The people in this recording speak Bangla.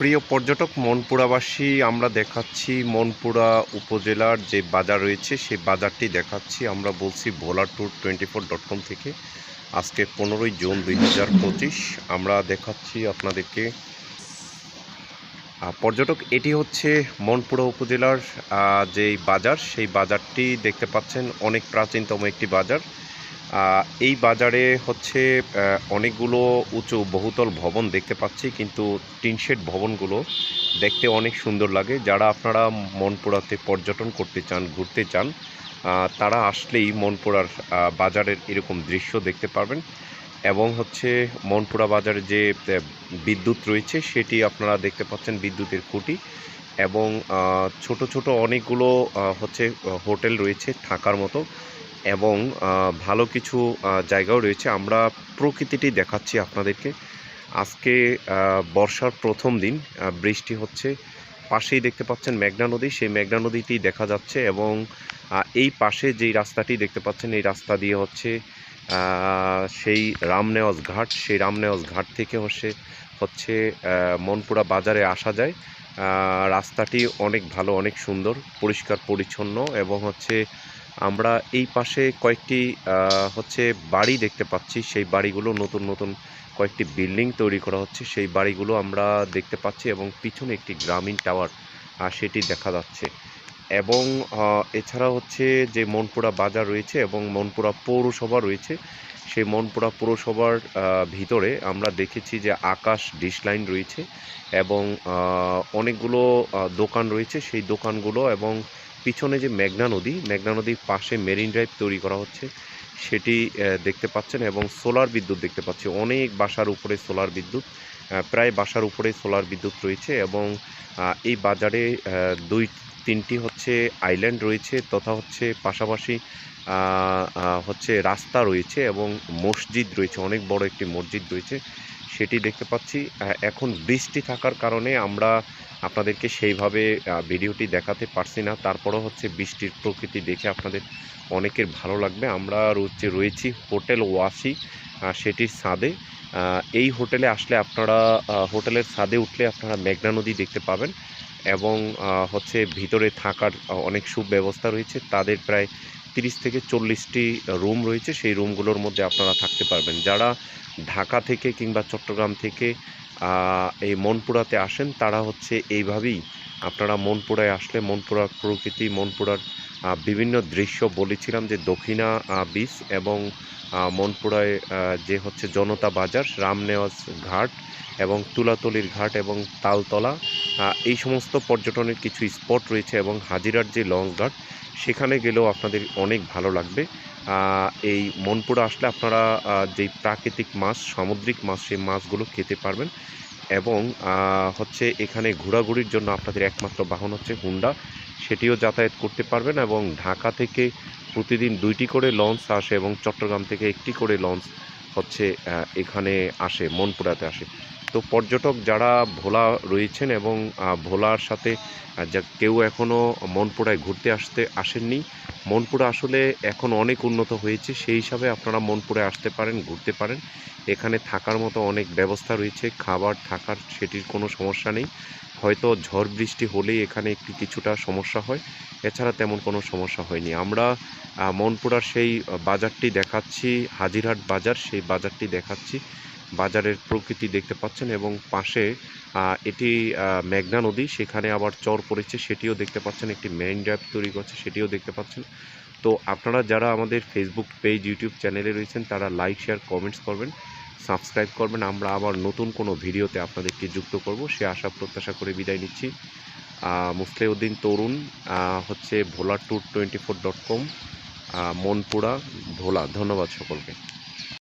প্রিয় পর্যটক মনপুরাবাসী, আমরা দেখাচ্ছি মনপুরা উপজেলার যে বাজার রয়েছে সেই বাজারটি দেখাচ্ছি। আমরা বলছি ভোলা ট্যুর 24.com থেকে। আজকে 15ই জুন 2025 আমরা দেখাচ্ছি আপনাদেরকে পর্যটক। এটি হচ্ছে মনপুরা উপজেলার যেই বাজার, সেই বাজারটি দেখতে পাচ্ছেন। অনেক প্রাচীনতম একটি বাজার। এই বাজারে হচ্ছে অনেকগুলো উঁচু বহুতল ভবন দেখতে পাচ্ছি, কিন্তু টিনশেড ভবনগুলো দেখতে অনেক সুন্দর লাগে। যারা আপনারা মনপুরাতে পর্যটন করতে চান, ঘুরতে চান, তারা আসলেই মনপুরার বাজারের এরকম দৃশ্য দেখতে পারবেন। এবং হচ্ছে মনপুরা বাজারে যে বিদ্যুৎ রয়েছে সেটি আপনারা দেখতে পাচ্ছেন, বিদ্যুতের খুঁটি। এবং ছোট ছোট অনেকগুলো হচ্ছে হোটেল রয়েছে থাকার মতো, এবং ভালো কিছু জায়গাও রয়েছে। আমরা প্রকৃতিটি দেখাচ্ছি আপনাদেরকে। আজকে বর্ষার প্রথম দিন, বৃষ্টি হচ্ছে। পাশেই দেখতে পাচ্ছেন মেঘনা নদী, সেই মেঘনা নদীটি দেখা যাচ্ছে। এবং এই পাশে যেই রাস্তাটি দেখতে পাচ্ছেন, এই রাস্তা দিয়ে হচ্ছে সেই রামনেওয়াজ ঘাট, সেই রামনেওয়াজ ঘাট থেকে হচ্ছে মনপুরা বাজারে আসা যায়। রাস্তাটি অনেক ভালো, অনেক সুন্দর, পরিষ্কার পরিচ্ছন্ন। এবং হচ্ছে আমরা এই পাশে কয়েকটি হচ্ছে বাড়ি দেখতে পাচ্ছি। সেই বাড়িগুলো নতুন নতুন কয়েকটি বিল্ডিং তৈরি করা হচ্ছে, সেই বাড়িগুলো আমরা দেখতে পাচ্ছি। এবং পিছনে একটি গ্রামীণ টাওয়ার সেটি দেখা যাচ্ছে। এবং এছাড়া হচ্ছে যে মনপুরা বাজার রয়েছে এবং মনপুরা পৌরসভা রয়েছে, সেই মনপুরা পৌরসভার ভিতরে আমরা দেখেছি যে আকাশ ডিশ লাইন রয়েছে, এবং অনেকগুলো দোকান রয়েছে। সেই দোকানগুলো এবং পিছনে যে মেঘনা নদীর পাশে মেরিন ড্রাইভ তৈরি করা হচ্ছে, সেটি দেখতে পাচ্ছেন। এবং সোলার বিদ্যুৎ দেখতে পাচ্ছি, অনেক বাসার উপরে সোলার বিদ্যুৎ, প্রায় বাসার উপরে সোলার বিদ্যুৎ রয়েছে। এবং এই বাজারে তিনটি হচ্ছে আইল্যান্ড রয়েছে, তথা হচ্ছে পাশাপাশি হচ্ছে রাস্তা রয়েছে এবং মসজিদ রয়েছে, অনেক বড় একটি মসজিদ রয়েছে, সেটি দেখতে পাচ্ছি। এখন বৃষ্টি থাকার কারণে আমরা আপনাদেরকে সেইভাবে ভিডিওটি দেখাতে পারছি না। তারপরও হচ্ছে বৃষ্টির প্রকৃতি দেখে আপনাদের অনেকের ভালো লাগবে। আমরা রয়েছি হোটেল ওয়াসি, সেটির ছাদে। এই হোটেলে আসলে আপনারা হোটেলের ছাদে উঠলে আপনারা মেঘনা নদী দেখতে পাবেন। এবং হচ্ছে ভিতরে থাকার অনেক সুব্যবস্থা রয়েছে। তাদের প্রায় 30 থেকে 40টি রুম রয়েছে, সেই রুমগুলোর মধ্যে আপনারা থাকতে পারবেন। যারা ঢাকা থেকে কিংবা চট্টগ্রাম থেকে এই মনপুরাতে আসেন, তারা হচ্ছে এইভাবেই আপনারা মনপুরায় আসলে মনপুরার প্রকৃতি, মনপুরার বিভিন্ন দৃশ্য বলেছিলাম যে দক্ষিণা বিচ এবং মনপুরায় যে হচ্ছে জনতা বাজার, রামনেওয়াজ ঘাট এবং তুলাতলির ঘাট এবং তালতলা, এই সমস্ত পর্যটনের কিছু স্পট রয়েছে। এবং হাজিরার যে লঞ্চ ঘাট, সেখানে গেলেও আপনাদের অনেক ভালো লাগবে। এই মনপুরা আসলে আপনারা যেই প্রাকৃতিক মাছ, সামুদ্রিক মাছ, সেই মাছগুলো খেতে পারবেন। এবং হচ্ছে এখানে ঘোরাঘুরির জন্য আপনাদের একমাত্র বাহন হচ্ছে হুন্ডা, সেটিও যাতায়াত করতে পারবেন। এবং ঢাকা থেকে প্রতিদিন 2টি করে লঞ্চ আসে এবং চট্টগ্রাম থেকে 1টি করে লঞ্চ হচ্ছে এখানে আসে, মনপুরাতে আসে। তো পর্যটক যারা ভোলা রয়েছেন এবং ভোলার সাথে যা কেউ এখনও মনপুরায় ঘুরতে আসেননি, মনপুরা আসলে এখন অনেক উন্নত হয়েছে, সেই হিসাবে আপনারা মনপুরায় আসতে পারেন, ঘুরতে পারেন। এখানে থাকার মতো অনেক ব্যবস্থা রয়েছে, খাবার থাকার সেটির কোনো সমস্যা নেই। হয়তো ঝড় বৃষ্টি হলেই এখানে একটু কিছুটা সমস্যা হয়, এছাড়া তেমন কোনো সমস্যা হয়নি। আমরা মনপুরার সেই বাজারটি দেখাচ্ছি, হাজিরহাট বাজার, সেই বাজারটি দেখাচ্ছি। বাজারের প্রকৃতি দেখতে পাচ্ছেন। এবং পাশে এটি মেঘনা নদী, সেখানে আবার চর পড়েছে, সেটিও দেখতে পাচ্ছেন। একটি মেইন ড্রাইভ তৈরি করছে, সেটিও দেখতে পাচ্ছেন। তো আপনারা যারা আমাদের ফেসবুক পেজ, ইউটিউব চ্যানেলে রয়েছেন, তারা লাইক, শেয়ার, কমেন্টস করবেন, সাবস্ক্রাইব করবেন। আমরা আবার নতুন কোনো ভিডিওতে আপনাদেরকে যুক্ত করব, সে আশা প্রত্যাশা করে বিদায় নিচ্ছি। মুসলিউদ্দিন তরুণ, হচ্ছে ভোলা ট্যুর 24.com, মনপুরা, ভোলা। ধন্যবাদ সকলকে।